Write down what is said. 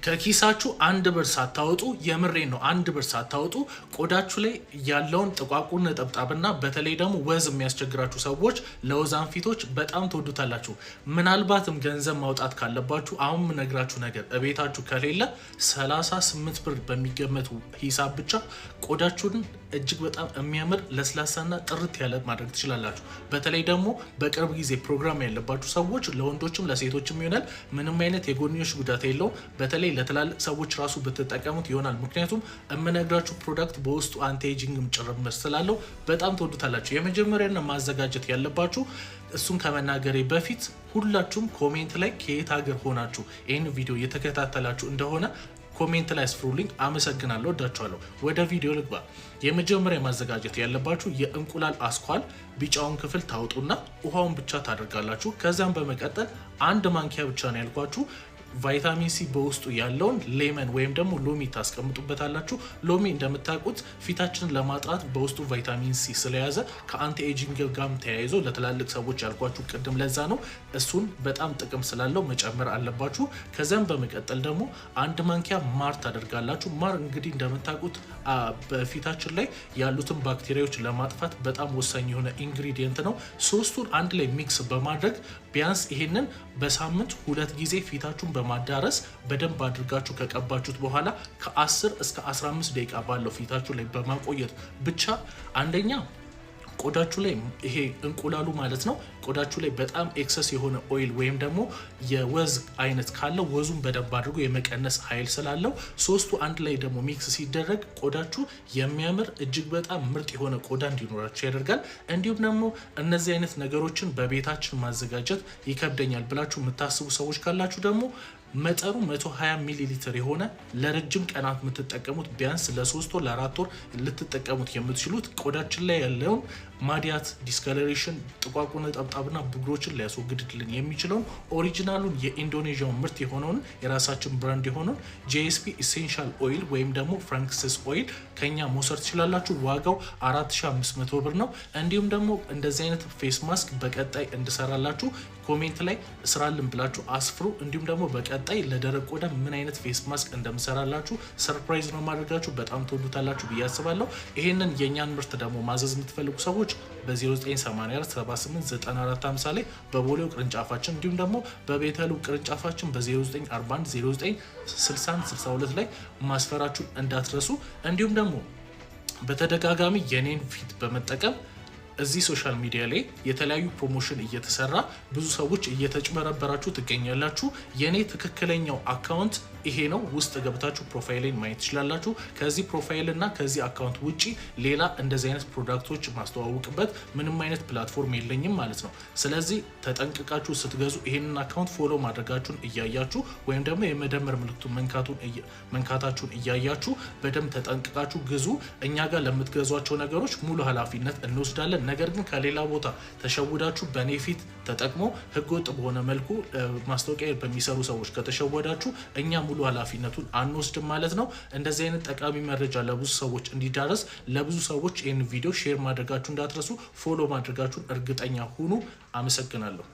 ከኪሳችሁ አንድ ብር ሳታወጡ የምሬን ነው አንድ ብር ሳታወጡ ቆዳችሁ ላይ ያለውን ጥቋቁር ነጠብጣብና በተለይ ደግሞ ወዝ የሚያስቸግራችሁ ሰዎች ለወዛን ፊቶች በጣም ትወዱታላችሁ። ምናልባትም ገንዘብ ማውጣት ካለባችሁ አሁን ምነግራችሁ ነገር እቤታችሁ ከሌለ 38 ብር በሚገመቱ ሂሳብ ብቻ ቆዳችሁን እጅግ በጣም የሚያምር ለስላሳና ጥርት ያለ ማድረግ ትችላላችሁ። በተለይ ደግሞ በቅርብ ጊዜ ፕሮግራም ያለባችሁ ሰዎች ለወንዶችም ለሴቶችም ይሆናል። ምንም አይነት የጎንዮሽ ጉዳት የለውም። በተለይ ለትላልቅ ሰዎች ራሱ ብትጠቀሙት ይሆናል። ምክንያቱም የምነግራችሁ ፕሮዳክት በውስጡ አንቲ ኤጂንግም ጭምር ስላለው በጣም ትወዱታላችሁ። የመጀመሪያና ማዘጋጀት ያለባችሁ እሱን ከመናገሬ በፊት ሁላችሁም ኮሜንት ላይ ከየት ሀገር ሆናችሁ ይህን ቪዲዮ እየተከታተላችሁ እንደሆነ ኮሜንት ላይ አስፍሩልኝ። አመሰግናለሁ፣ ወዳችኋለሁ። ወደ ቪዲዮ ልግባ። የመጀመሪያ ማዘጋጀት ያለባችሁ የእንቁላል አስኳል ቢጫውን ክፍል ታውጡና ውሃውን ብቻ ታደርጋላችሁ። ከዛም በመቀጠል አንድ ማንኪያ ብቻ ነው ያልኳችሁ ቫይታሚን ሲ በውስጡ ያለውን ሌመን ወይም ደግሞ ሎሚ ታስቀምጡበታላችሁ። ሎሚ እንደምታውቁት ፊታችንን ለማጥራት በውስጡ ቫይታሚን ሲ ስለያዘ ከአንቲ ኤጂንግ ጋርም ተያይዞ ለትላልቅ ሰዎች ያልኳችሁ ቅድም ለዛ ነው። እሱን በጣም ጥቅም ስላለው መጨመር አለባችሁ። ከዛም በመቀጠል ደግሞ አንድ ማንኪያ ማር ታደርጋላችሁ። ማር እንግዲህ እንደምታውቁት በፊታችን ላይ ያሉትን ባክቴሪያዎች ለማጥፋት በጣም ወሳኝ የሆነ ኢንግሪዲየንት ነው። ሶስቱን አንድ ላይ ሚክስ በማድረግ ቢያንስ ይሄንን በሳምንት 2 ጊዜ ፊታችሁን በማዳረስ በደንብ አድርጋችሁ ከቀባችሁት በኋላ ከ10 እስከ 15 ደቂቃ ባለው ፊታችሁ ላይ በማቆየት ብቻ አንደኛ ቆዳችሁ ላይ ይሄ እንቁላሉ ማለት ነው ቆዳችሁ ላይ በጣም ኤክሰስ የሆነ ኦይል ወይም ደግሞ የወዝ አይነት ካለው ወዙን በደንብ አድርጎ የመቀነስ ኃይል ስላለው ሶስቱ አንድ ላይ ደግሞ ሚክስ ሲደረግ ቆዳችሁ የሚያምር እጅግ በጣም ምርጥ የሆነ ቆዳ እንዲኖራችሁ ያደርጋል። እንዲሁም ደግሞ እነዚህ አይነት ነገሮችን በቤታችን ማዘጋጀት ይከብደኛል ብላችሁ የምታስቡ ሰዎች ካላችሁ ደግሞ መጠኑ 120 ሚሊ ሊትር የሆነ ለረጅም ቀናት የምትጠቀሙት ቢያንስ ለ3 ወር ለ4 ወር ልትጠቀሙት የምትችሉት ቆዳችን ላይ ያለውን ማዲያት ዲስከለሬሽን ጥቋቁር ነጠብጣብና ብጉሮችን ሊያስወግድልን የሚችለውን ኦሪጂናሉን የኢንዶኔዥያውን ምርት የሆነውን የራሳችን ብራንድ የሆነውን ጂኤስፒ ኢሴንሻል ኦይል ወይም ደግሞ ፍራንክሲስ ኦይል ከኛ መውሰድ ትችላላችሁ። ዋጋው 4500 ብር ነው። እንዲሁም ደግሞ እንደዚህ አይነት ፌስ ማስክ በቀጣይ እንድሰራላችሁ ኮሜንት ላይ ስራልን ብላችሁ አስፍሩ። እንዲሁም ደግሞ በቀጣይ ለደረቅ ቆዳ ምን አይነት ፌስ ማስክ እንደምሰራላችሁ ሰርፕራይዝ ነው ማድረጋችሁ። በጣም ትወዱታላችሁ ብዬ አስባለሁ። ይሄንን የኛን ምርት ደግሞ ማዘዝ የምትፈልጉ ሰዎች በ0984 78 94 50 ላይ በቦሌው ቅርንጫፋችን እንዲሁም ደግሞ በቤተሉ ቅርንጫፋችን በ0941 09 60 62 ላይ ማስፈራችሁን እንዳትረሱ። እንዲሁም ደግሞ በተደጋጋሚ የኔን ፊት በመጠቀም እዚህ ሶሻል ሚዲያ ላይ የተለያዩ ፕሮሞሽን እየተሰራ ብዙ ሰዎች እየተጭበረበራችሁ ትገኛላችሁ። የኔ ትክክለኛው አካውንት ይሄ ነው። ውስጥ ገብታችሁ ፕሮፋይሌን ማየት ትችላላችሁ። ከዚህ ፕሮፋይል እና ከዚህ አካውንት ውጪ ሌላ እንደዚህ አይነት ፕሮዳክቶች ማስተዋወቅበት ምንም አይነት ፕላትፎርም የለኝም ማለት ነው። ስለዚህ ተጠንቅቃችሁ ስትገዙ ይሄንን አካውንት ፎሎ ማድረጋችሁን እያያችሁ ወይም ደግሞ የመደመር ምልክቱን መንካታችሁን እያያችሁ በደንብ ተጠንቅቃችሁ ግዙ። እኛ ጋር ለምትገዟቸው ነገሮች ሙሉ ኃላፊነት እንወስዳለን። ነገር ግን ከሌላ ቦታ ተሸውዳችሁ በኔ ፊት ተጠቅሞ ህገወጥ በሆነ መልኩ ማስታወቂያ በሚሰሩ ሰዎች ከተሸወዳችሁ እኛ ሙሉ ኃላፊነቱን አንወስድም ማለት ነው። እንደዚህ አይነት ጠቃሚ መረጃ ለብዙ ሰዎች እንዲዳረስ ለብዙ ሰዎች ይህን ቪዲዮ ሼር ማድረጋችሁ እንዳትረሱ፣ ፎሎ ማድረጋችሁን እርግጠኛ ሁኑ። አመሰግናለሁ።